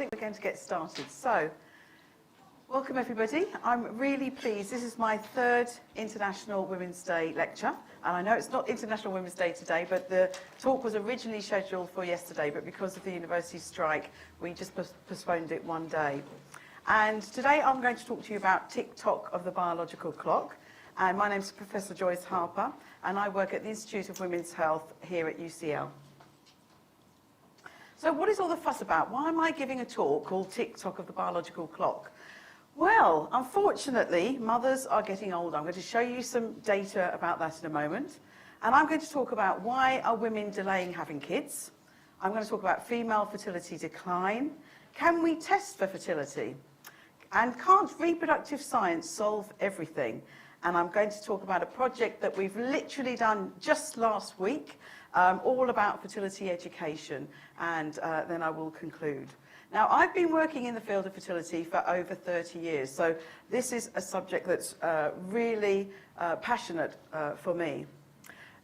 think we're going to get started. So, welcome everybody. I'm really pleased. This is my third International Women's Day lecture. And I know it's not International Women's Day today, but the talk was originally scheduled for yesterday, but because of the university strike, we just postponed it one day. And today I'm going to talk to you about tick-tock of the biological clock. And my name is Professor Joyce Harper, and I work at the Institute of Women's Health here at UCL. So what is all the fuss about? Why am I giving a talk called Tick-Tock of the Biological Clock? Well, unfortunately, mothers are getting older. I'm going to show you some data about that in a moment. And I'm going to talk about why are women delaying having kids. I'm going to talk about female fertility decline. Can we test for fertility? And can't reproductive science solve everything? And I'm going to talk about a project that we've literally done just last week, all about fertility education, and then I will conclude. Now, I've been working in the field of fertility for over 30 years, so this is a subject that's really passionate for me.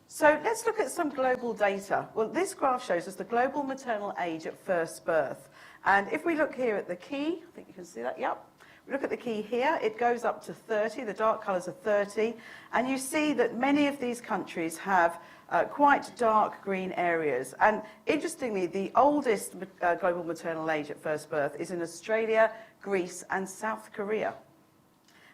So let's look at some global data. Well, this graph shows us the global maternal age at first birth. And if we look here at the key, I think you can see that, yep. Look at the key here, it goes up to 30, the dark colours are 30, and you see that many of these countries have quite dark green areas. And interestingly, the oldest global maternal age at first birth is in Australia, Greece and South Korea.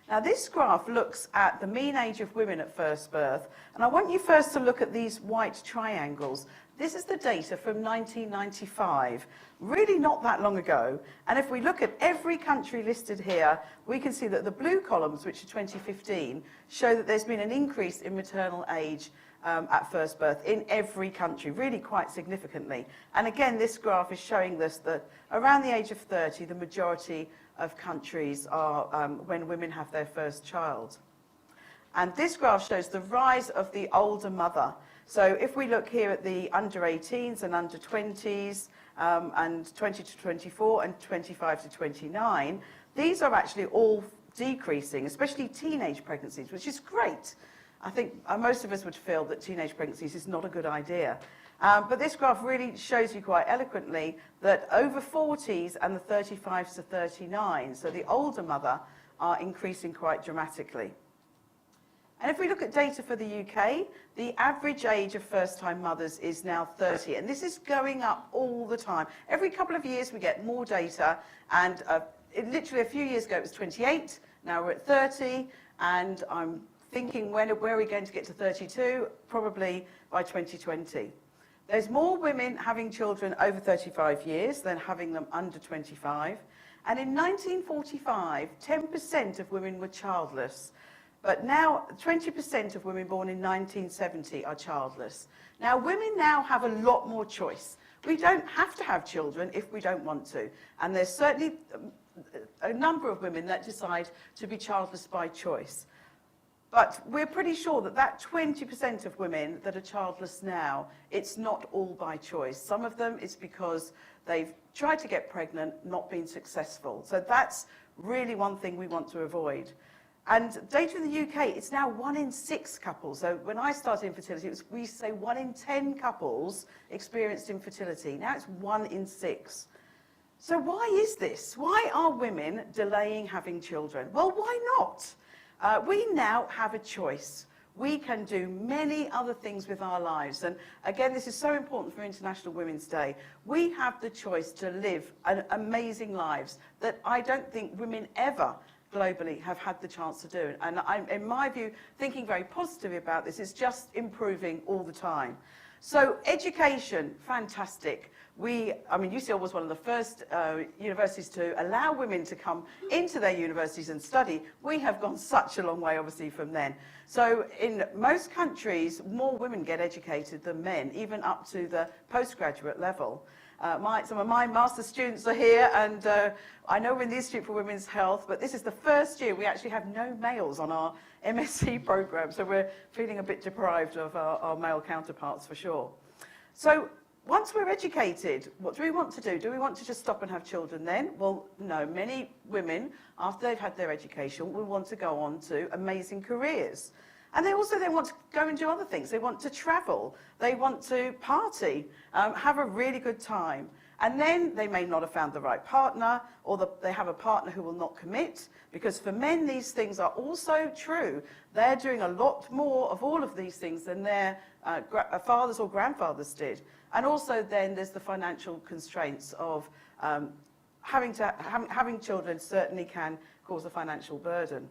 Now this graph looks at the mean age of women at first birth, and I want you first to look at these white triangles. This is the data from 1995, really not that long ago. And if we look at every country listed here, we can see that the blue columns, which are 2015, show that there's been an increase in maternal age at first birth in every country, really quite significantly. And again, this graph is showing us that around the age of 30, the majority of countries are when women have their first child. And this graph shows the rise of the older mother. So if we look here at the under 18s and under 20s, and 20 to 24 and 25 to 29, these are actually all decreasing, especially teenage pregnancies, which is great. I think most of us would feel that teenage pregnancies is not a good idea. But this graph really shows you quite eloquently that over 40s and the 35s to 39, so the older mother, are increasing quite dramatically. And if we look at data for the UK, the average age of first-time mothers is now 30, and this is going up all the time. Every couple of years we get more data, and literally a few years ago it was 28, now we're at 30, and I'm thinking where are we going to get to 32? Probably by 2020. There's more women having children over 35 years than having them under 25, and in 1945, 10% of women were childless. But now 20% of women born in 1970 are childless. Now women now have a lot more choice. We don't have to have children if we don't want to. And there's certainly a number of women that decide to be childless by choice. But we're pretty sure that that 20% of women that are childless now, it's not all by choice. Some of them it's because they've tried to get pregnant, not been successful. So that's really one thing we want to avoid. And data in the UK, it's now 1 in 6 couples. So when I started infertility, we used to say 1 in 10 couples experienced infertility. Now it's 1 in 6. So why is this? Why are women delaying having children? Well, why not? We now have a choice. We can do many other things with our lives. And again, this is so important for International Women's Day. We have the choice to live amazing lives that I don't think women ever globally have had the chance to do. And I'm, in my view, thinking very positively about this. It's just improving all the time. So education, fantastic. UCL was one of the first universities to allow women to come into their universities and study. We have gone such a long way, obviously, from then. So in most countries, more women get educated than men, even up to the postgraduate level. Some of my master's students are here, and I know we're in the Institute for Women's Health, but this is the first year we actually have no males on our MSc program, so we're feeling a bit deprived of our male counterparts for sure. So once we're educated, what do we want to do? Do we want to just stop and have children then? Well, no. Many women, after they've had their education, will want to go on to amazing careers. And they want to go and do other things. They want to travel. They want to party, have a really good time. And then they may not have found the right partner, or they have a partner who will not commit, because for men these things are also true. They're doing a lot more of all of these things than their fathers or grandfathers did. And also then there's the financial constraints of having children certainly can cause a financial burden.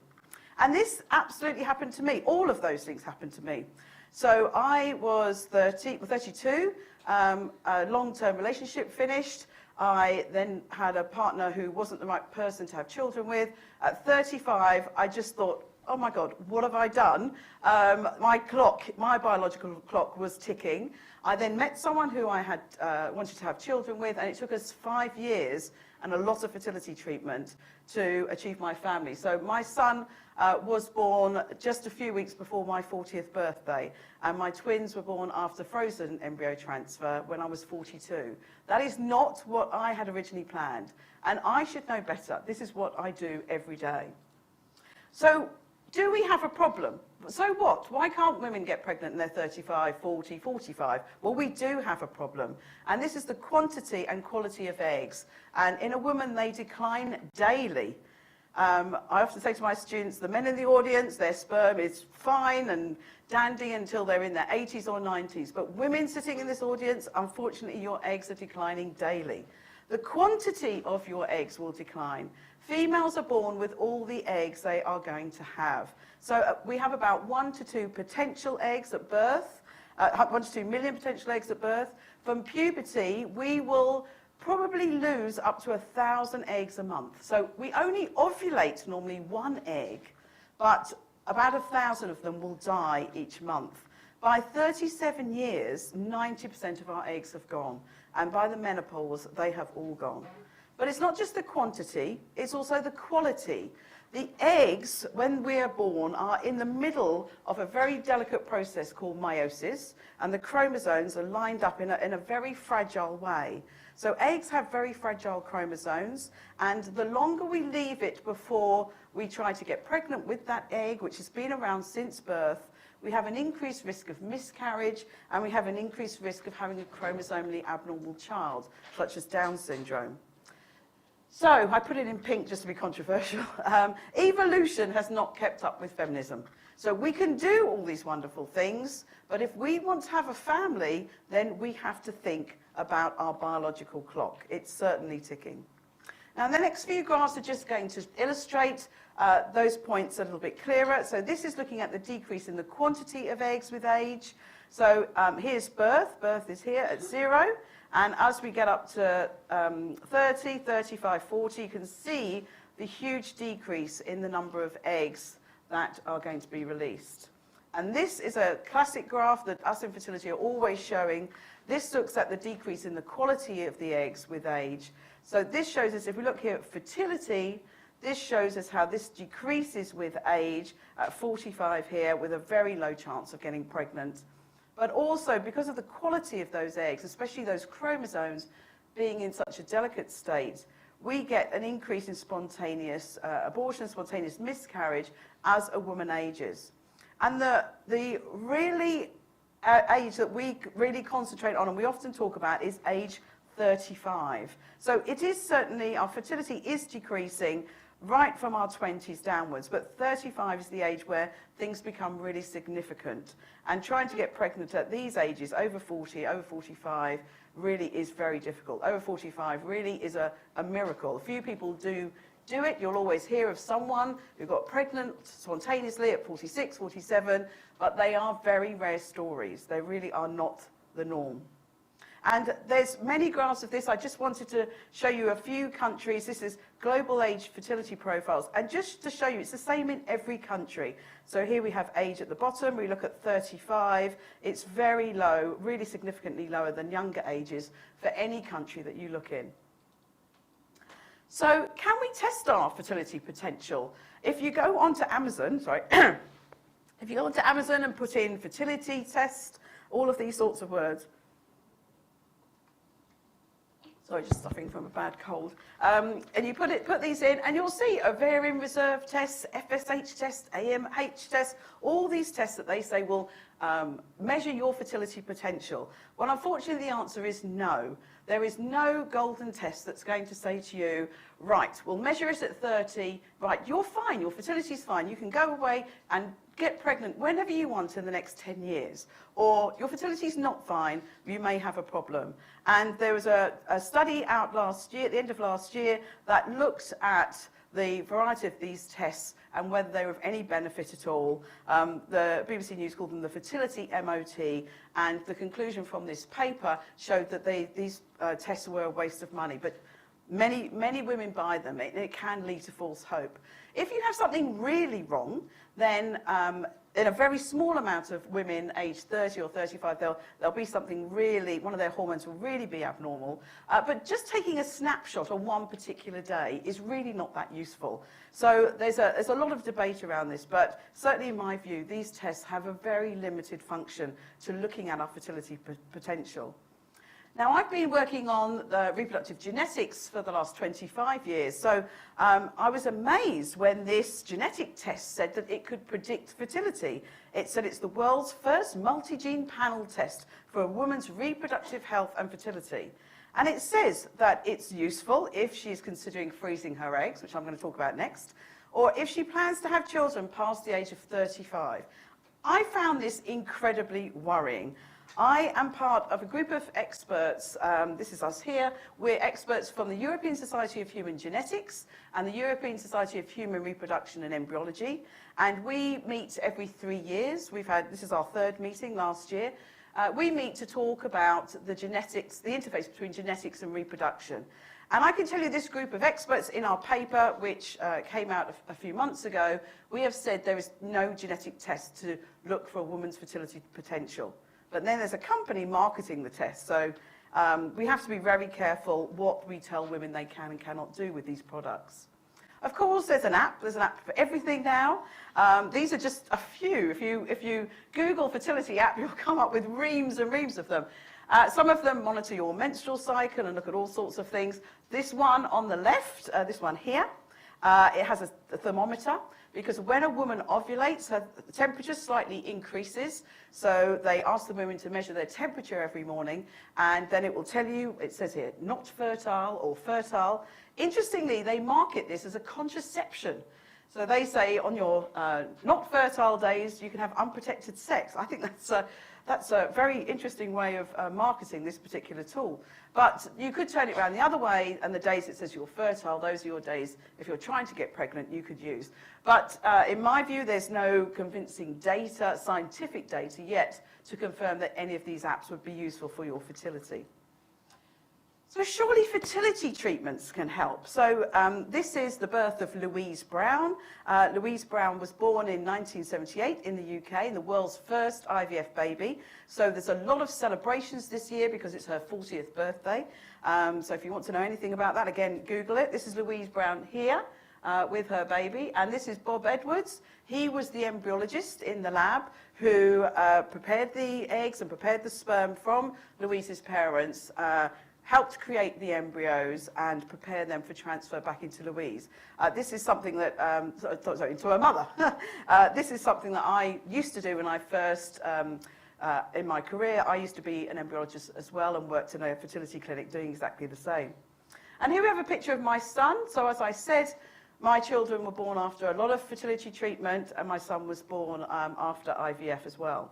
And this absolutely happened to me. All of those things happened to me. So I was 32, a long-term relationship finished. I then had a partner who wasn't the right person to have children with. At 35, I just thought, oh my God, what have I done? My biological clock was ticking. I then met someone who I had wanted to have children with, and it took us 5 years and a lot of fertility treatment to achieve my family. So my son was born just a few weeks before my 40th birthday, and my twins were born after frozen embryo transfer when I was 42. That is not what I had originally planned, and I should know better. This is what I do every day. So, do we have a problem? So what? Why can't women get pregnant when they're 35, 40, 45? Well, we do have a problem. And this is the quantity and quality of eggs. And in a woman, they decline daily. I often say to my students, the men in the audience, their sperm is fine and dandy until they're in their 80s or 90s. But women sitting in this audience, unfortunately, your eggs are declining daily. The quantity of your eggs will decline. Females are born with all the eggs they are going to have. So we have about 1 to 2 potential eggs at birth, 1 to 2 million potential eggs at birth. From puberty, we will probably lose up to 1,000 eggs a month. So we only ovulate normally 1 egg, but about 1,000 of them will die each month. By 37 years, 90% of our eggs have gone, and by the menopause, they have all gone. But it's not just the quantity, it's also the quality. The eggs, when we are born, are in the middle of a very delicate process called meiosis, and the chromosomes are lined up in a very fragile way. So eggs have very fragile chromosomes, and the longer we leave it before we try to get pregnant with that egg, which has been around since birth, we have an increased risk of miscarriage, and we have an increased risk of having a chromosomally abnormal child, such as Down syndrome. So, I put it in pink just to be controversial. Evolution has not kept up with feminism. So we can do all these wonderful things, but if we want to have a family, then we have to think about our biological clock. It's certainly ticking. Now, the next few graphs are just going to illustrate those points a little bit clearer. So this is looking at the decrease in the quantity of eggs with age. So here's birth. Birth is here at 0. And as we get up to 30, 35, 40, you can see the huge decrease in the number of eggs that are going to be released. And this is a classic graph that us in fertility are always showing. This looks at the decrease in the quality of the eggs with age. So this shows us, if we look here at fertility, this shows us how this decreases with age at 45 here, with a very low chance of getting pregnant. But also, because of the quality of those eggs, especially those chromosomes being in such a delicate state, we get an increase in spontaneous abortion, spontaneous miscarriage as a woman ages. And the really age that we really concentrate on, and we often talk about, is age 35. So it is certainly, our fertility is decreasing right from our 20s downwards, but 35 is the age where things become really significant. And trying to get pregnant at these ages, over 40, over 45, really is very difficult. Over 45 really is a miracle. A few people do it. You'll always hear of someone who got pregnant spontaneously at 46, 47, but they are very rare stories. They really are not the norm. And there's many graphs of this. I just wanted to show you a few countries. This is global age fertility profiles. And just to show you, it's the same in every country. So here we have age at the bottom. We look at 35. It's very low, really significantly lower than younger ages for any country that you look in. So can we test our fertility potential? If you go onto Amazon, if you go onto Amazon and put in fertility test, all of these sorts of words, Sorry, just suffering from a bad cold. And you put these in, and you'll see ovarian reserve tests, FSH tests, AMH tests, all these tests that they say will measure your fertility potential. Well, unfortunately, the answer is no. There is no golden test that's going to say to you, right, we'll measure it at 30, right, you're fine, your fertility's fine, you can go away and get pregnant whenever you want in the next 10 years. Or your fertility's not fine, you may have a problem. And there was a study out last year, at the end of last year, that looked at the variety of these tests and whether they were of any benefit at all. The BBC News called them the Fertility MOT, and the conclusion from this paper showed that these tests were a waste of money. But many women buy them, and it can lead to false hope. If you have something really wrong, then in a very small amount of women aged 30 or 35, there'll be something really, one of their hormones will really be abnormal. But just taking a snapshot on one particular day is really not that useful. So there's a lot of debate around this, but certainly in my view, these tests have a very limited function to looking at our fertility potential. Now, I've been working on the reproductive genetics for the last 25 years, so I was amazed when this genetic test said that it could predict fertility. It said it's the world's first multi-gene panel test for a woman's reproductive health and fertility. And it says that it's useful if she's considering freezing her eggs, which I'm going to talk about next, or if she plans to have children past the age of 35. I found this incredibly worrying. I am part of a group of experts, this is us here, we're experts from the European Society of Human Genetics and the European Society of Human Reproduction and Embryology, and we meet every 3 years. This is our third meeting last year. We meet to talk about the genetics, the interface between genetics and reproduction. And I can tell you this group of experts in our paper, which came out a few months ago, we have said there is no genetic test to look for a woman's fertility potential. But then there's a company marketing the test, so we have to be very careful what we tell women they can and cannot do with these products. Of course, there's an app for everything now. These are just a few. If you Google fertility app, you'll come up with reams and reams of them. Some of them monitor your menstrual cycle and look at all sorts of things. This one on the left, this one here, it has a thermometer, because when a woman ovulates, her temperature slightly increases. So they ask the women to measure their temperature every morning, and then it will tell you, it says here, not fertile or fertile. Interestingly, they market this as a contraception. So they say on your not fertile days, you can have unprotected sex. I think that's a very interesting way of marketing this particular tool. But you could turn it around the other way, and the days it says you're fertile, those are your days, if you're trying to get pregnant, you could use. But in my view, there's no convincing data, scientific data yet, to confirm that any of these apps would be useful for your fertility. So surely fertility treatments can help. So this is the birth of Louise Brown. Louise Brown was born in 1978 in the UK, and the world's first IVF baby. So there's a lot of celebrations this year because it's her 40th birthday. So if you want to know anything about that, again, Google it. This is Louise Brown here with her baby, and this is Bob Edwards. He was the embryologist in the lab who prepared the eggs and prepared the sperm from Louise's parents, helped create the embryos and prepare them for transfer back into Louise. This is something that, into her mother. This is something that I used to do when I first, in my career, I used to be an embryologist as well and worked in a fertility clinic doing exactly the same. And here we have a picture of my son. So as I said, my children were born after a lot of fertility treatment, and my son was born after IVF as well.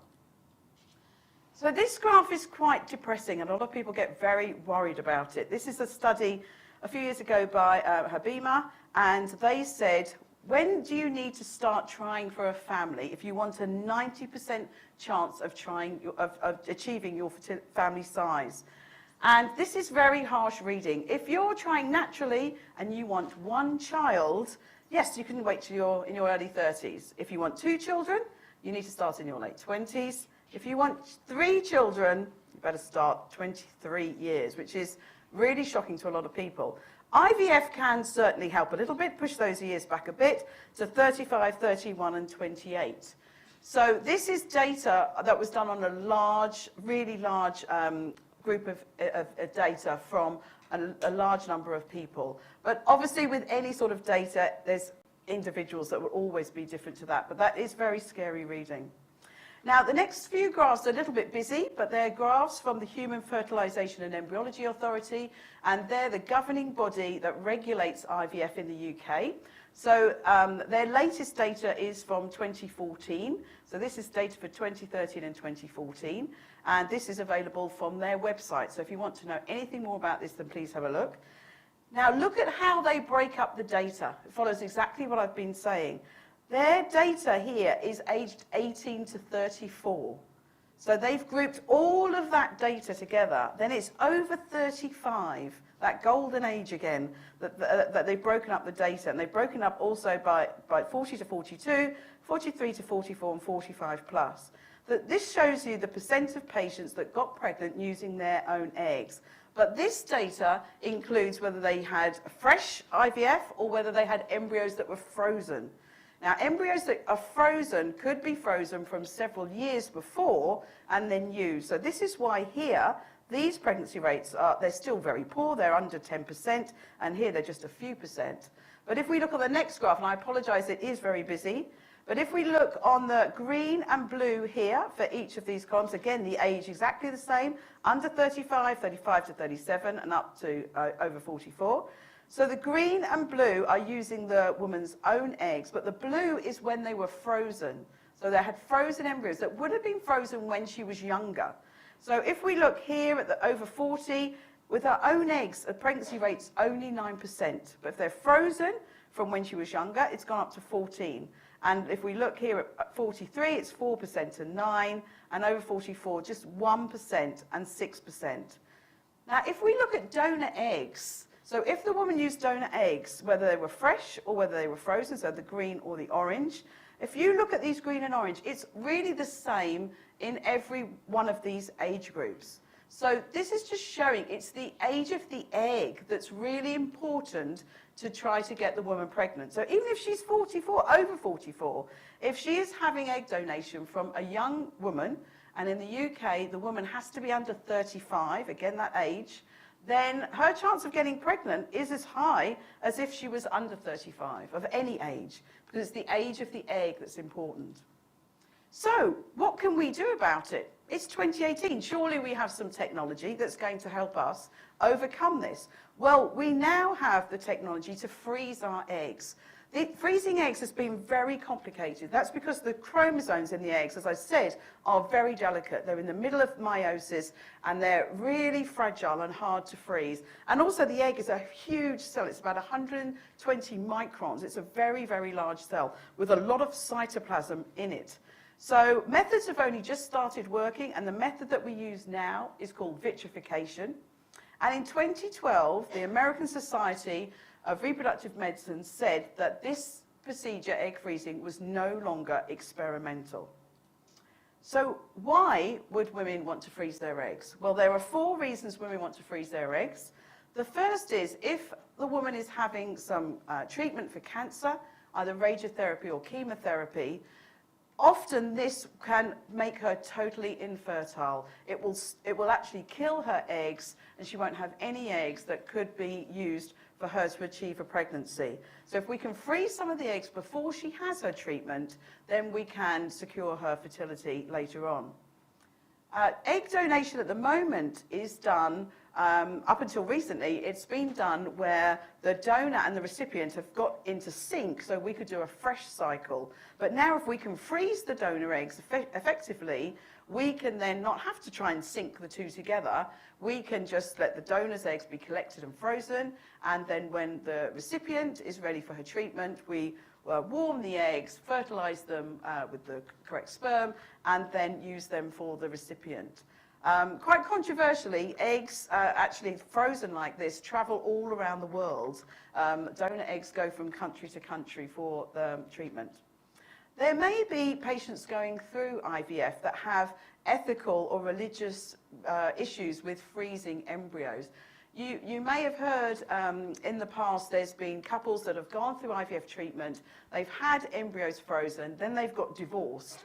So this graph is quite depressing, and a lot of people get very worried about it. This is a study a few years ago by Habima, and they said, when do you need to start trying for a family if you want a 90% chance of achieving your family size? And this is very harsh reading. If you're trying naturally and you want one child, yes, you can wait till you're in your early 30s. If you want 2 children, you need to start in your late 20s. If you want 3 children, you better start 23 years, which is really shocking to a lot of people. IVF can certainly help a little bit, push those years back a bit to 35, 31, and 28. So this is data that was done on a large, really large group of data from a large number of people. But obviously with any sort of data, there's individuals that will always be different to that, but that is very scary reading. Now, the next few graphs are a little bit busy, but they're graphs from the Human Fertilisation and Embryology Authority, and they're the governing body that regulates IVF in the UK. So their latest data is from 2014. So this is data for 2013 and 2014, and this is available from their website. So if you want to know anything more about this, then please have a look. Now, look at how they break up the data. It follows exactly what I've been saying. Their data here is aged 18 to 34. So they've grouped all of that data together. Then it's over 35, that golden age again, that they've broken up the data. And they've broken up also by 40 to 42, 43 to 44, and 45 plus. This shows you the percent of patients that got pregnant using their own eggs. But this data includes whether they had fresh IVF or whether they had embryos that were frozen. Now, embryos that are frozen could be frozen from several years before and then used. So this is why here, these pregnancy rates they're still very poor, they're under 10%, and here they're just a few percent. But if we look at the next graph, and I apologize, it is very busy, but if we look on the green and blue here for each of these columns, again, the age exactly the same, under 35, 35 to 37, and up to over 44. So the green and blue are using the woman's own eggs, but the blue is when they were frozen. So they had frozen embryos that would have been frozen when she was younger. So if we look here at the over 40, with her own eggs, the pregnancy rate's only 9%. But if they're frozen from when she was younger, it's gone up to 14. And if we look here at 43, it's 4% and 9, and over 44, just 1% and 6%. Now, if we look at donor eggs, so if the woman used donor eggs, whether they were fresh or whether they were frozen, so the green or the orange, if you look at these green and orange, it's really the same in every one of these age groups. So this is just showing it's the age of the egg that's really important to try to get the woman pregnant. So even if she's 44, over 44, if she is having egg donation from a young woman, and in the UK, the woman has to be under 35, again, that age, then her chance of getting pregnant is as high as if she was under 35, of any age, because it's the age of the egg that's important. So, what can we do about it? It's 2018. Surely we have some technology that's going to help us overcome this. Well, we now have the technology to freeze our eggs. Freezing eggs has been very complicated. That's because the chromosomes in the eggs, as I said, are very delicate. They're in the middle of meiosis, and they're really fragile and hard to freeze. And also the egg is a huge cell. It's about 120 microns. It's a very, very large cell with a lot of cytoplasm in it. So methods have only just started working, and the method that we use now is called vitrification. And in 2012, the American Society of Reproductive Medicine said that this procedure, egg freezing, was no longer experimental. So why would women want to freeze their eggs? Well, there are 4 reasons women want to freeze their eggs. The first is if the woman is having some treatment for cancer, either radiotherapy or chemotherapy, often this can make her totally infertile. It will actually kill her eggs, and she won't have any eggs that could be used for her to achieve a pregnancy. So if we can freeze some of the eggs before she has her treatment, then we can secure her fertility later on. Egg donation at the moment is done, up until recently, it's been done where the donor and the recipient have got into sync, so we could do a fresh cycle. But now if we can freeze the donor eggs effectively, we can then not have to try and sync the two together. We can just let the donor's eggs be collected and frozen, and then when the recipient is ready for her treatment, we warm the eggs, fertilize them with the correct sperm, and then use them for the recipient. Quite controversially, eggs actually frozen like this travel all around the world. Donor eggs go from country to country for the treatment. There may be patients going through IVF that have ethical or religious issues with freezing embryos. You may have heard in the past there's been couples that have gone through IVF treatment, they've had embryos frozen, then they've got divorced.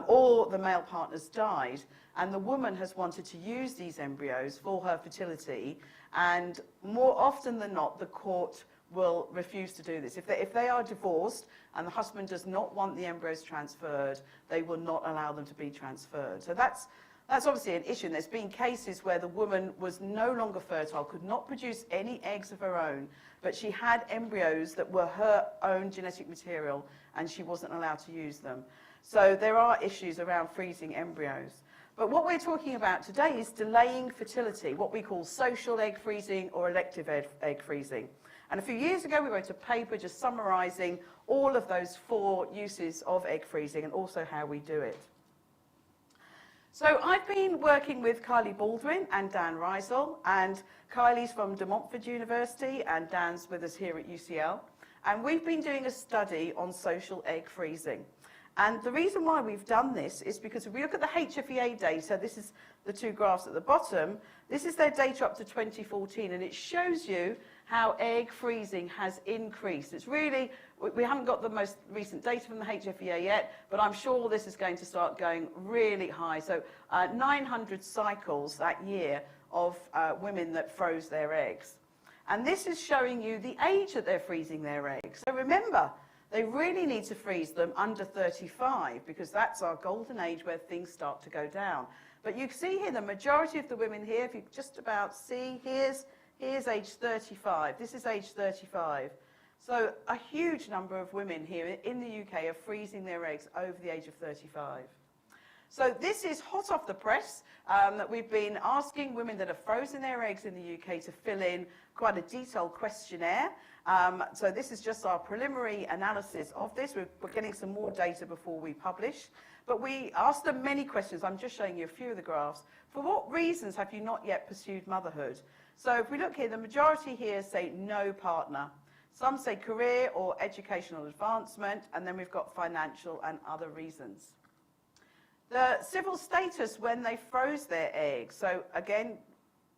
or the male partner's died, and the woman has wanted to use these embryos for her fertility, and more often than not, the court will refuse to do this. If they are divorced and the husband does not want the embryos transferred, they will not allow them to be transferred. So that's obviously an issue. And there's been cases where the woman was no longer fertile, could not produce any eggs of her own, but she had embryos that were her own genetic material, and she wasn't allowed to use them. So there are issues around freezing embryos. But what we're talking about today is delaying fertility, what we call social egg freezing or elective egg freezing. And a few years ago, we wrote a paper just summarising all of those 4 uses of egg freezing and also how we do it. So I've been working with Kylie Baldwin and Dan Reisel, and Kylie's from De Montfort University and Dan's with us here at UCL. And we've been doing a study on social egg freezing. And the reason why we've done this is because if we look at the HFEA data, this is the 2 graphs at the bottom, this is their data up to 2014, and it shows you how egg freezing has increased. It's really, we haven't got the most recent data from the HFEA yet, but I'm sure this is going to start going really high. So 900 cycles that year of women that froze their eggs. And this is showing you the age that they're freezing their eggs. So remember, they really need to freeze them under 35 because that's our golden age where things start to go down. But you can see here the majority of the women here, if you just about see, here's age 35. This is age 35. So a huge number of women here in the UK are freezing their eggs over the age of 35. So this is hot off the press, that we've been asking women that have frozen their eggs in the UK to fill in quite a detailed questionnaire. So this is just our preliminary analysis of this. We're getting some more data before we publish. But we asked them many questions. I'm just showing you a few of the graphs. For what reasons have you not yet pursued motherhood? So if we look here, the majority here say no partner. Some say career or educational advancement, and then we've got financial and other reasons. The civil status when they froze their eggs. So again,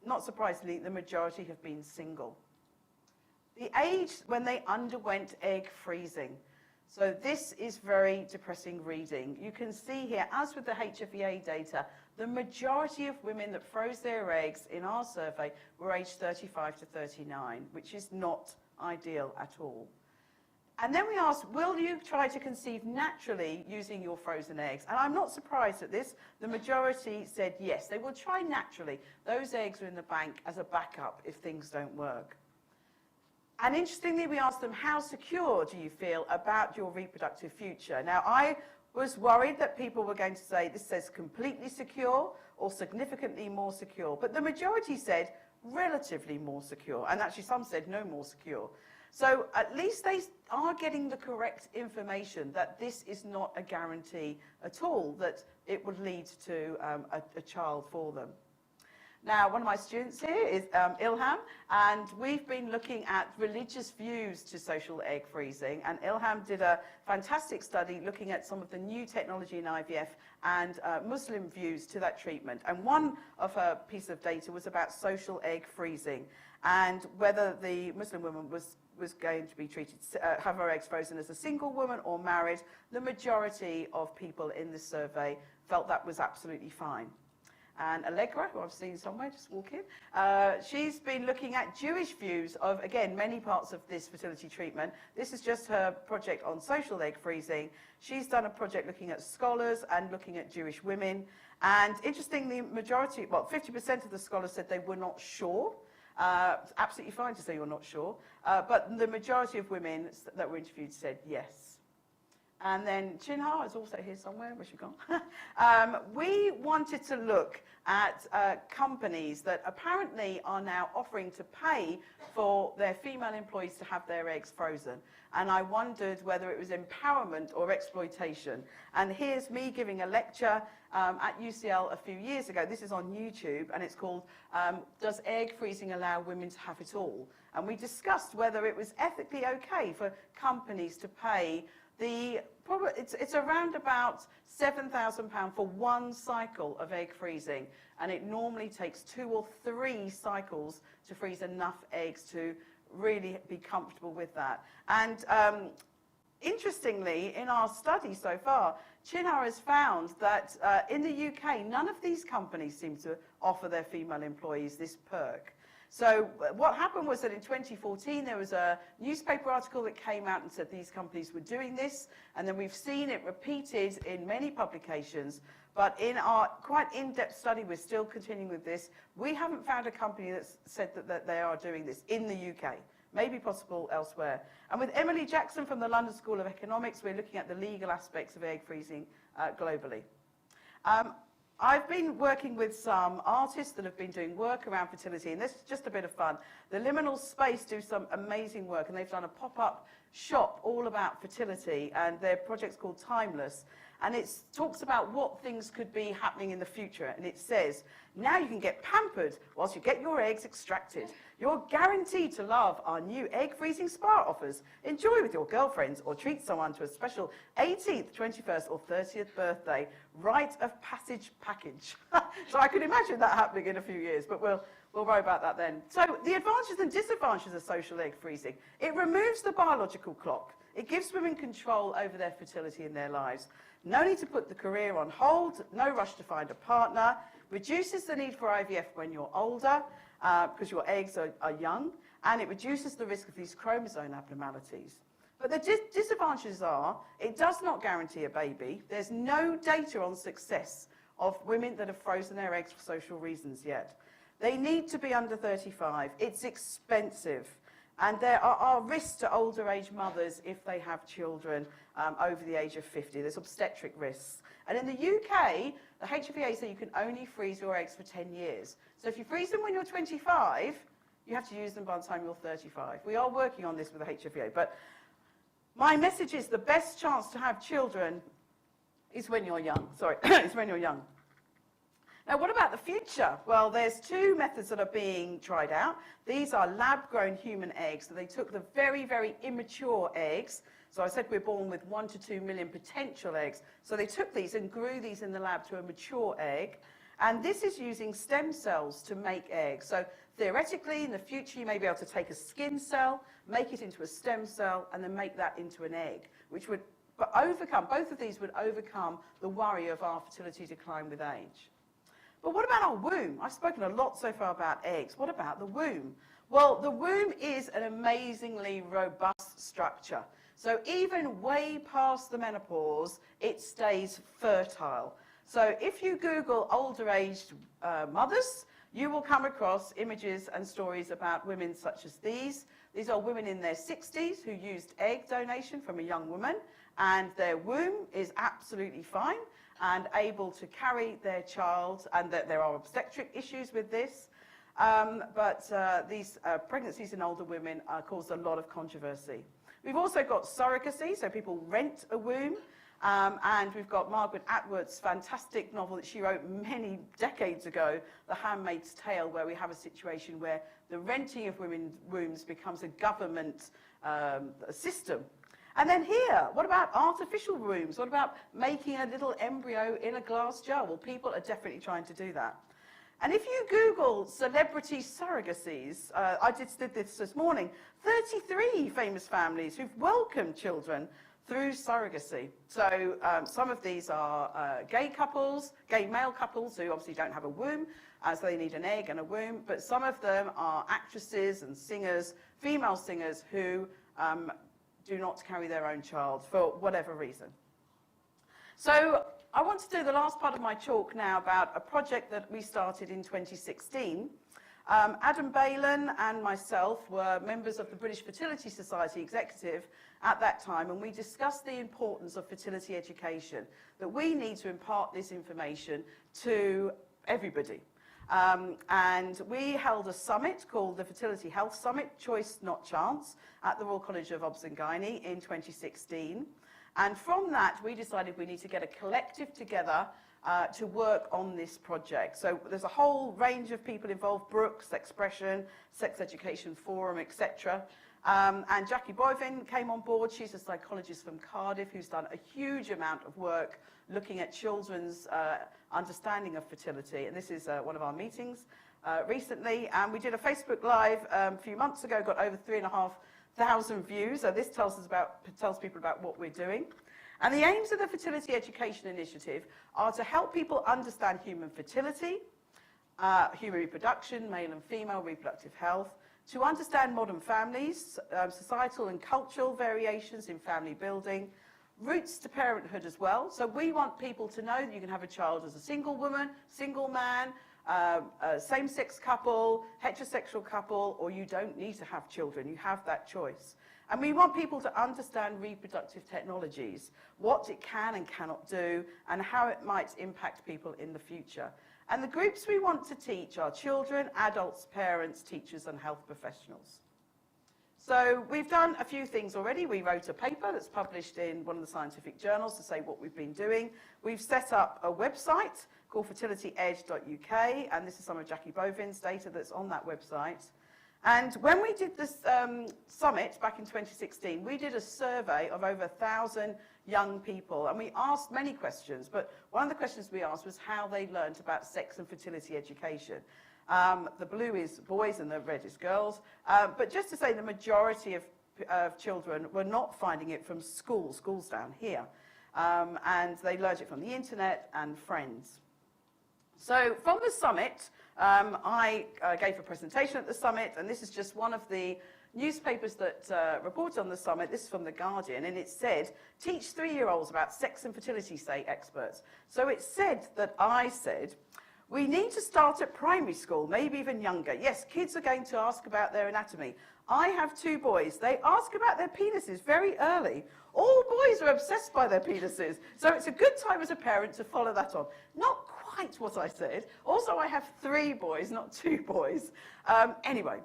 not surprisingly, the majority have been single. The age when they underwent egg freezing. So this is very depressing reading. You can see here, as with the HFEA data, the majority of women that froze their eggs in our survey were aged 35 to 39, which is not ideal at all. And then we asked, will you try to conceive naturally using your frozen eggs? And I'm not surprised at this. The majority said yes, they will try naturally. Those eggs are in the bank as a backup if things don't work. And interestingly, we asked them, how secure do you feel about your reproductive future? Now, I was worried that people were going to say, this says completely secure or significantly more secure. But the majority said relatively more secure. And actually, some said no more secure. So at least they are getting the correct information that this is not a guarantee at all, that it would lead to a child for them. Now, one of my students here is Ilham, and we've been looking at religious views to social egg freezing, and Ilham did a fantastic study looking at some of the new technology in IVF and Muslim views to that treatment. And one of her piece of data was about social egg freezing and whether the Muslim woman was going to be treated, have her eggs frozen as a single woman or married. The majority of people in this survey felt that was absolutely fine. And Allegra, who I've seen somewhere, just walk in, she's been looking at Jewish views of, again, many parts of this fertility treatment. This is just her project on social egg freezing. She's done a project looking at scholars and looking at Jewish women. And interestingly, majority, well, 50% of the scholars said they were not sure. It's absolutely fine to say you're not sure. But the majority of women that were interviewed said yes. And then Chinha is also here somewhere. Where's she gone? We wanted to look at companies that apparently are now offering to pay for their female employees to have their eggs frozen. And I wondered whether it was empowerment or exploitation. And here's me giving a lecture at UCL a few years ago. This is on YouTube, and it's called, Does Egg Freezing Allow Women to Have It All? And we discussed whether it was ethically okay for companies to pay it's around about £7,000 for one cycle of egg freezing, and it normally takes 2 or 3 cycles to freeze enough eggs to really be comfortable with that. And interestingly, in our study so far, Chinhar has found that in the UK, none of these companies seem to offer their female employees this perk. So what happened was that in 2014, there was a newspaper article that came out and said these companies were doing this, and then we've seen it repeated in many publications. But in our quite in-depth study, we're still continuing with this. We haven't found a company that's said that they are doing this in the UK. Maybe possible elsewhere. And with Emily Jackson from the London School of Economics, we're looking at the legal aspects of egg freezing globally. I've been working with some artists that have been doing work around fertility, and this is just a bit of fun. The Liminal Space do some amazing work, and they've done a pop-up shop all about fertility, and their project's called Timeless. And it talks about what things could be happening in the future. And it says, now you can get pampered whilst you get your eggs extracted. You're guaranteed to love our new egg freezing spa offers. Enjoy with your girlfriends or treat someone to a special 18th, 21st or 30th birthday rite of passage package. So I can imagine that happening in a few years, but we'll worry about that then. So the advantages and disadvantages of social egg freezing. It removes the biological clock. It gives women control over their fertility in their lives. No need to put the career on hold, no rush to find a partner, reduces the need for IVF when you're older, because your eggs are young, and it reduces the risk of these chromosome abnormalities. But the disadvantages are, it does not guarantee a baby. There's no data on success of women that have frozen their eggs for social reasons yet. They need to be under 35. It's expensive. And there are risks to older age mothers if they have children over the age of 50. There's obstetric risks. And in the UK, the HFEA say you can only freeze your eggs for 10 years. So if you freeze them when you're 25, you have to use them by the time you're 35. We are working on this with the HFEA. But my message is the best chance to have children is when you're young. Sorry, is when you're young. Now, what about the future? Well, there's two methods that are being tried out. These are lab-grown human eggs. So they took the very, very immature eggs. So I said we're born with 1 to 2 million potential eggs. So they took these and grew these in the lab to a mature egg. And this is using stem cells to make eggs. So theoretically, in the future, you may be able to take a skin cell, make it into a stem cell, and then make that into an egg, which would overcome, both of these would overcome the worry of our fertility decline with age. But what about our womb? I've spoken a lot so far about eggs. What about the womb? Well, the womb is an amazingly robust structure. So even way past the menopause, it stays fertile. So if you Google older-aged mothers, you will come across images and stories about women such as these. These are women in their 60s who used egg donation from a young woman, and their womb is absolutely fine and able to carry their child, and that there are obstetric issues with this. But these pregnancies in older women cause a lot of controversy. We've also got surrogacy, so people rent a womb. And we've got Margaret Atwood's fantastic novel that she wrote many decades ago, The Handmaid's Tale, where we have a situation where the renting of women's wombs becomes a government system. And then here, what about artificial wombs? What about making a little embryo in a glass jar? Well, people are definitely trying to do that. And if you Google celebrity surrogacies, I did this morning, 33 famous families who've welcomed children through surrogacy. So some of these are gay male couples who obviously don't have a womb, so they need an egg and a womb, but some of them are actresses and singers, female singers who do not carry their own child for whatever reason. So I want to do the last part of my talk now about a project that we started in 2016. Adam Bailon and myself were members of the British Fertility Society executive at that time, and we discussed the importance of fertility education, that we need to impart this information to everybody. And we held a summit called the Fertility Health Summit, Choice Not Chance, at the Royal College of Obs and Gynae in 2016. And from that, we decided we need to get a collective together to work on this project. So there's a whole range of people involved: Brooks, Expression, Sex Education Forum, etc. And Jackie Boivin came on board. She's a psychologist from Cardiff who's done a huge amount of work looking at children's understanding of fertility. And this is one of our meetings recently. And we did a Facebook Live a few months ago, got over 3,500 views. So this tells people about what we're doing. And the aims of the Fertility Education Initiative are to help people understand human fertility, human reproduction, male and female reproductive health, to understand modern families, societal and cultural variations in family building, roots to parenthood as well. So we want people to know that you can have a child as a single woman, single man, a same-sex couple, heterosexual couple, or you don't need to have children. You have that choice. And we want people to understand reproductive technologies, what it can and cannot do, and how it might impact people in the future. And the groups we want to teach are children, adults, parents, teachers, and health professionals. So we've done a few things already. We wrote a paper that's published in one of the scientific journals to say what we've been doing. We've set up a website called fertilityedge.uk, and this is some of Jackie Bovin's data that's on that website. And when we did this summit back in 2016, we did a survey of over 1,000 young people, and we asked many questions, but one of the questions we asked was how they learned about sex and fertility education. The blue is boys and the red is girls, but just to say the majority of children were not finding it from schools down here, and they learned it from the internet and friends. So from the summit, I gave a presentation at the summit, and this is just one of the newspapers that reported on the summit. This is from The Guardian, and it said, teach 3-year-olds about sex and fertility, say experts. So it said that I said, we need to start at primary school, maybe even younger. Yes, kids are going to ask about their anatomy. I have 2 boys. They ask about their penises very early. All boys are obsessed by their penises. So it's a good time as a parent to follow that on. Not quite what I said. Also, I have 3 boys, not 2 boys. Anyway,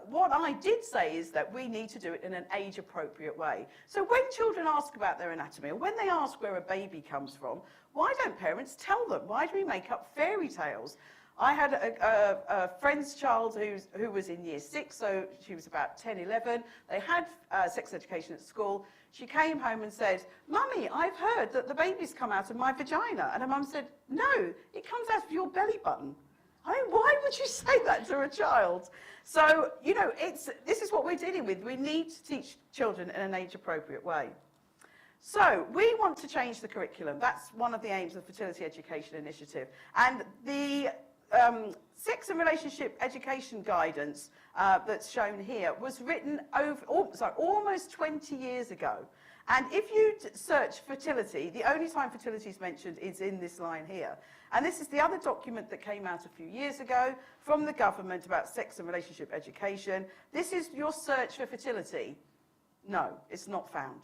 what I did say is that we need to do it in an age-appropriate way. So when children ask about their anatomy, or when they ask where a baby comes from, why don't parents tell them? Why do we make up fairy tales? I had a friend's child who was in year 6, so she was about 10, 11. They had sex education at school. She came home and said, Mummy, I've heard that the babies come out of my vagina. And her mum said, no, it comes out of your belly button. I mean, why would you say that to a child? So, you know, this is what we're dealing with. We need to teach children in an age-appropriate way. So we want to change the curriculum. That's one of the aims of the Fertility Education Initiative. And the sex and relationship education guidance that's shown here was written almost 20 years ago. And if you search fertility, the only time fertility is mentioned is in this line here. And this is the other document that came out a few years ago from the government about sex and relationship education. This is your search for fertility. No, it's not found.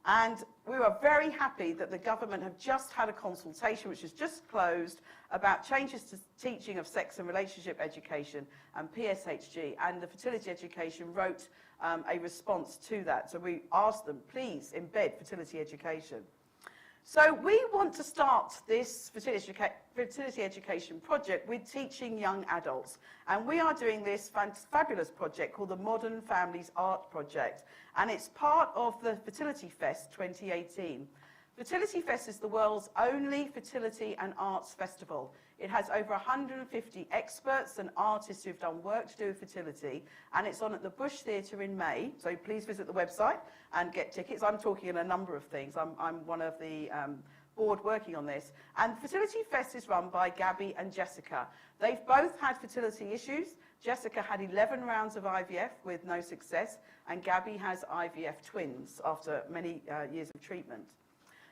And we were very happy that the government have just had a consultation, which has just closed, about changes to teaching of sex and relationship education and PSHG. And the Fertility Education wrote a response to that. So we asked them, please embed fertility education. So we want to start this fertility education project with teaching young adults. And we are doing this fabulous project called the Modern Families Art Project. And it's part of the Fertility Fest 2018. Fertility Fest is the world's only fertility and arts festival. It has over 150 experts and artists who've done work to do with fertility, and it's on at the Bush Theatre in May, so please visit the website and get tickets. I'm talking in a number of things. I'm one of the board working on this. And Fertility Fest is run by Gabby and Jessica. They've both had fertility issues. Jessica had 11 rounds of IVF with no success, and Gabby has IVF twins after many years of treatment.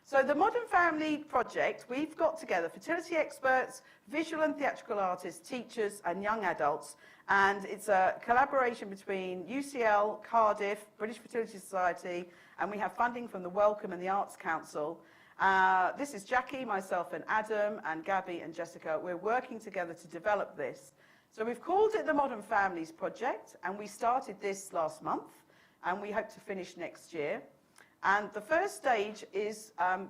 So the Modern Family Project, we've got together fertility experts, visual and theatrical artists, teachers and young adults, and it's a collaboration between UCL, Cardiff, British Fertility Society, and we have funding from the Wellcome and the Arts Council. This is Jackie, myself and Adam, and Gabby and Jessica. We're working together to develop this. So we've called it the Modern Families Project, and we started this last month, and we hope to finish next year. And the first stage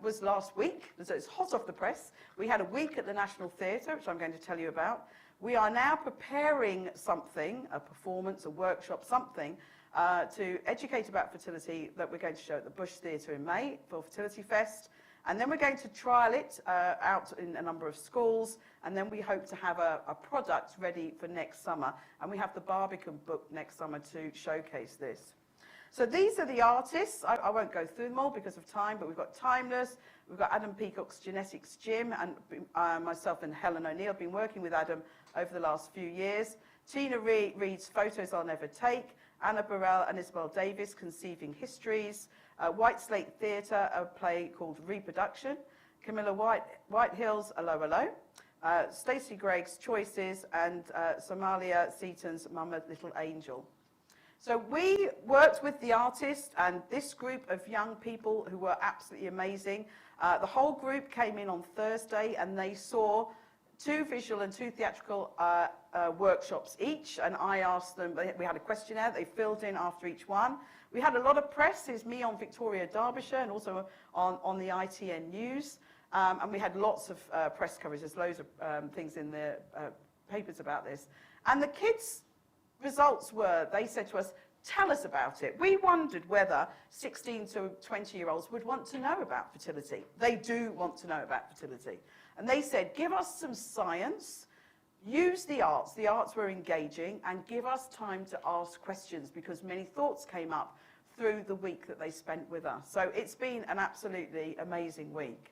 was last week, so it's hot off the press. We had a week at the National Theatre, which I'm going to tell you about. We are now preparing something, a performance, a workshop, something, to educate about fertility that we're going to show at the Bush Theatre in May for Fertility Fest. And then we're going to trial it out in a number of schools, and then we hope to have a product ready for next summer. And we have the Barbican book next summer to showcase this. So these are the artists. I won't go through them all because of time, but we've got Timeless, we've got Adam Peacock's Genetics Gym, and myself and Helen O'Neill have been working with Adam over the last few years. Tina Reid's Photos I'll Never Take, Anna Burrell and Isabel Davis, Conceiving Histories, White Slate Theatre, a play called Reproduction, Camilla Whitehill's Hello Hello, Stacey Gregg's Choices, and Somalia Seaton's Mama Little Angel. So we worked with the artist and this group of young people who were absolutely amazing. The whole group came in on Thursday and they saw 2 visual and 2 theatrical workshops each, and I asked them, we had a questionnaire they filled in after each one. We had a lot of press. There's me on Victoria Derbyshire and also on the ITN News, and we had lots of press coverage. There's loads of things in the papers about this. And the kids' results were, they said to us, tell us about it. We wondered whether 16 to 20-year-olds would want to know about fertility. They do want to know about fertility. And they said, give us some science, use the arts were engaging, and give us time to ask questions because many thoughts came up through the week that they spent with us. So it's been an absolutely amazing week.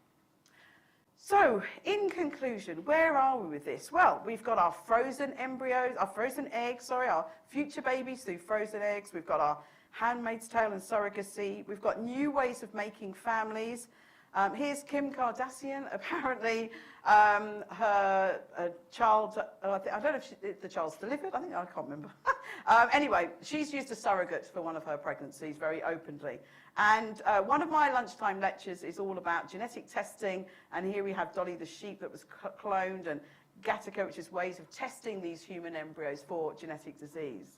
So, in conclusion, where are we with this? Well, we've got our frozen embryos, our frozen eggs, our future babies through frozen eggs. We've got our Handmaid's Tale and surrogacy. We've got new ways of making families. Here's Kim Kardashian. Apparently, her child, I don't know if the child's delivered. I can't remember. Anyway, she's used a surrogate for one of her pregnancies very openly. And one of my lunchtime lectures is all about genetic testing. And here we have Dolly the sheep that was cloned, and Gattaca, which is ways of testing these human embryos for genetic disease.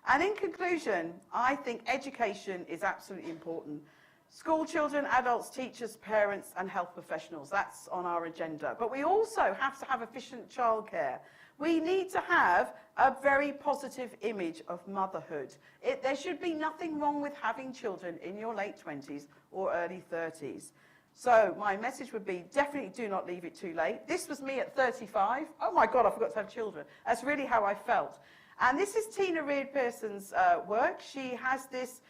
And in conclusion, I think education is absolutely important. School children, adults, teachers, parents, and health professionals, that's on our agenda. But we also have to have efficient childcare. We need to have a very positive image of motherhood. There should be nothing wrong with having children in your late 20s or early 30s. So my message would be, definitely do not leave it too late. This was me at 35. Oh my God, I forgot to have children. That's really how I felt. And this is Tina Reid Pearson's work. She has this,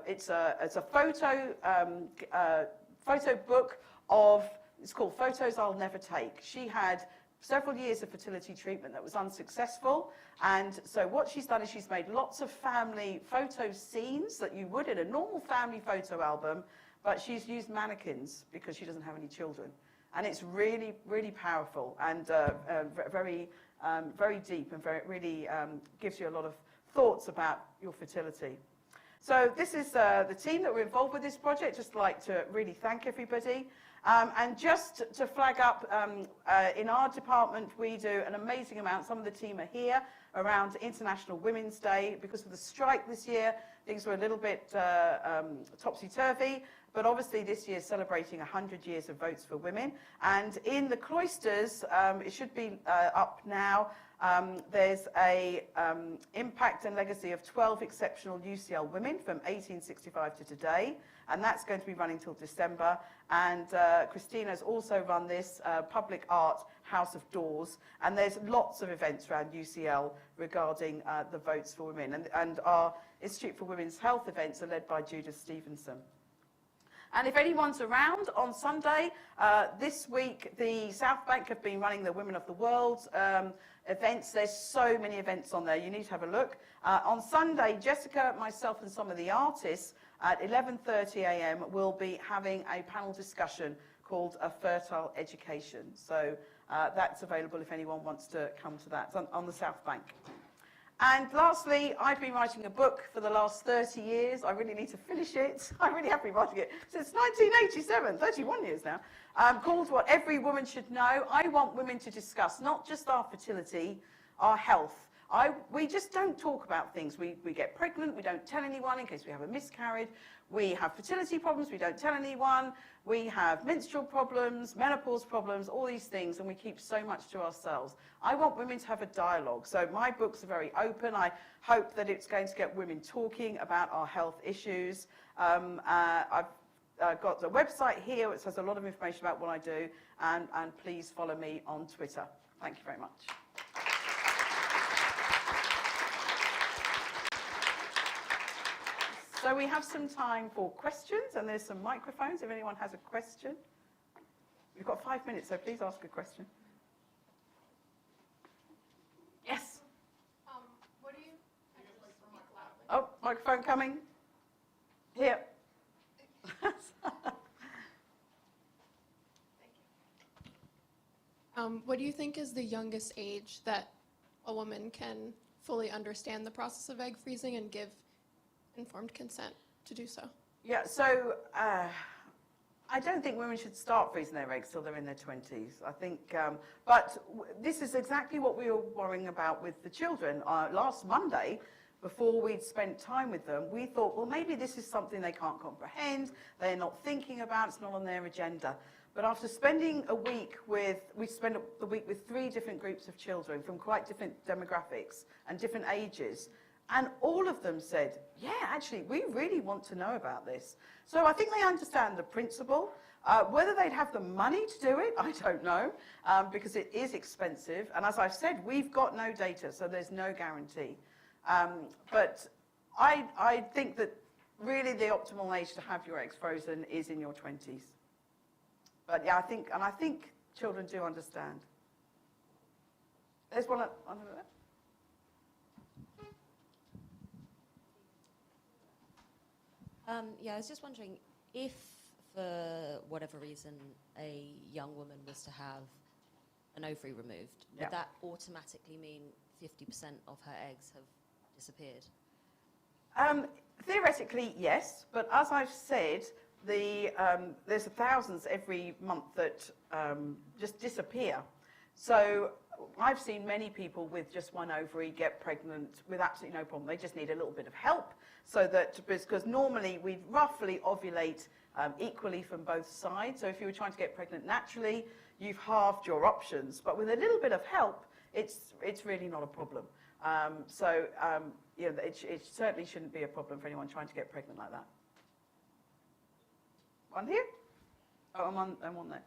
it's a photo book of, it's called Photos I'll Never Take. She had several years of fertility treatment that was unsuccessful, and so what she's done is she's made lots of family photo scenes that you would in a normal family photo album, but she's used mannequins because she doesn't have any children. And it's really, really powerful and very deep, and really gives you a lot of thoughts about your fertility. So this is the team that were involved with this project. Just like to really thank everybody. And just to flag up, in our department, we do an amazing amount. Some of the team are here around International Women's Day. Because of the strike this year, things were a little bit topsy-turvy. But obviously this year is celebrating 100 years of votes for women. And in the cloisters, it should be up now, there's a impact and legacy of 12 exceptional UCL women from 1865 to today. And that's going to be running till December. And Christina's also run this public art House of Doors. And there's lots of events around UCL regarding the votes for women. And our Institute for Women's Health events are led by Judith Stevenson. And if anyone's around on Sunday, this week the South Bank have been running the Women of the World events. There's so many events on there. You need to have a look. On Sunday, Jessica, myself, and some of the artists at 11:30 a.m. will be having a panel discussion called A Fertile Education. So that's available if anyone wants to come to that. It's on the South Bank. And lastly, I've been writing a book for the last 30 years. I really need to finish it. I really have been writing it since 1987, 31 years now, called What Every Woman Should Know. I want women to discuss not just our fertility, our health. We just don't talk about things. We get pregnant, we don't tell anyone in case we have a miscarriage. We have fertility problems, we don't tell anyone. We have menstrual problems, menopause problems, all these things, and we keep so much to ourselves. I want women to have a dialogue. So my books are very open. I hope that it's going to get women talking about our health issues. I've got a website here which has a lot of information about what I do, and please follow me on Twitter. Thank you very much. So we have some time for questions, and there's some microphones if anyone has a question. You've got 5 minutes, so please ask a question. Yes? What do you... Oh, microphone coming. Here. Thank you. What do you think is the youngest age that a woman can fully understand the process of egg freezing and give informed consent to do so? Yeah, so I don't think women should start freezing their eggs till they're in their 20s. I think, but this is exactly what we were worrying about with the children. Last Monday, before we'd spent time with them, we thought, well, maybe this is something they can't comprehend, they're not thinking about, it's not on their agenda. But after spending a week with, we spent the week with 3 different groups of children from quite different demographics and different ages, and all of them said, yeah, actually, we really want to know about this. So I think they understand the principle. Whether they'd have the money to do it, I don't know, because it is expensive. And as I've said, we've got no data, so there's no guarantee. But I think that really the optimal age to have your eggs frozen is in your 20s. But yeah, I think children do understand. There's one under there. Yeah, I was just wondering if, for whatever reason, a young woman was to have an ovary removed, would that automatically mean 50% of her eggs have disappeared? Theoretically, yes, but as I've said, there's thousands every month that just disappear. So I've seen many people with just one ovary get pregnant with absolutely no problem. They just need a little bit of help, so that, because normally we roughly ovulate equally from both sides. So if you were trying to get pregnant naturally, you've halved your options. But with a little bit of help, it's really not a problem. You know, it certainly shouldn't be a problem for anyone trying to get pregnant like that. One here? Oh, I'm on there.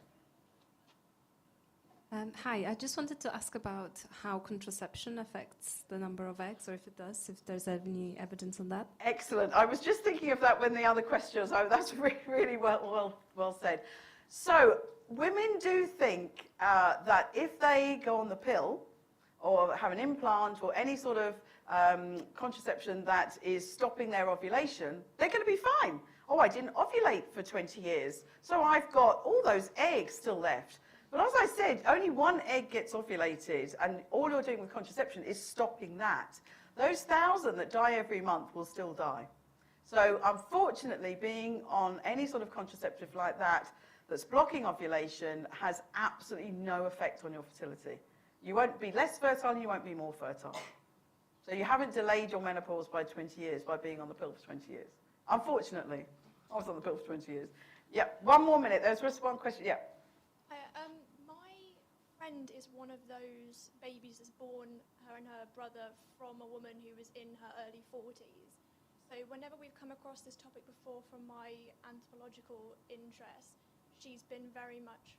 Hi, I just wanted to ask about how contraception affects the number of eggs, or if it does, if there's any evidence on that. Excellent. I was just thinking of that when the other question was. That's really well said. So women do think that if they go on the pill or have an implant or any sort of contraception that is stopping their ovulation, they're going to be fine. Oh, I didn't ovulate for 20 years, so I've got all those eggs still left. But as I said, only one egg gets ovulated, and all you're doing with contraception is stopping that. Those 1,000 that die every month will still die. So unfortunately, being on any sort of contraceptive like that that's blocking ovulation has absolutely no effect on your fertility. You won't be less fertile and you won't be more fertile. So you haven't delayed your menopause by 20 years by being on the pill for 20 years. Unfortunately, I was on the pill for 20 years. Yeah, 1 more minute. There's just one question. Yeah. My friend is one of those babies that's born, her and her brother, from a woman who was in her early 40s. So whenever we've come across this topic before from my anthropological interest, she's been very much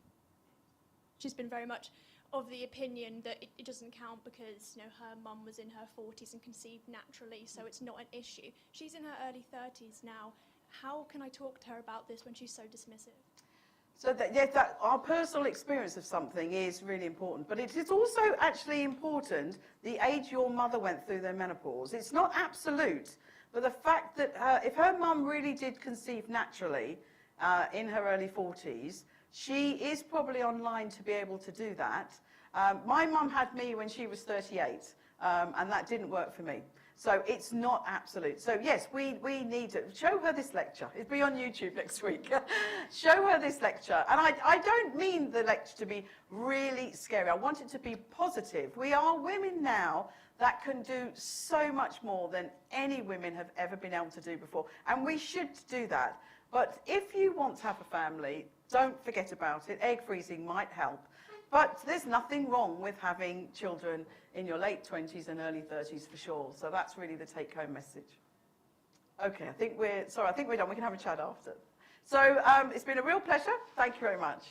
of the opinion that it doesn't count because, you know, her mum was in her 40s and conceived naturally, so it's not an issue. She's in her early 30s now. How can I talk to her about this when she's so dismissive? So that our personal experience of something is really important, but it is also actually important the age your mother went through their menopause. It's not absolute, but the fact that if her mum really did conceive naturally in her early 40s, she is probably online to be able to do that. My mum had me when she was 38, and that didn't work for me. So it's not absolute. So yes, we need to show her this lecture. It'll be on YouTube next week. Show her this lecture. And I don't mean the lecture to be really scary. I want it to be positive. We are women now that can do so much more than any women have ever been able to do before. And we should do that. But if you want to have a family, don't forget about it. Egg freezing might help. But there's nothing wrong with having children in your late 20s and early 30s for sure. So that's really the take-home message. Okay, I think we're done. We can have a chat after. So it's been a real pleasure. Thank you very much.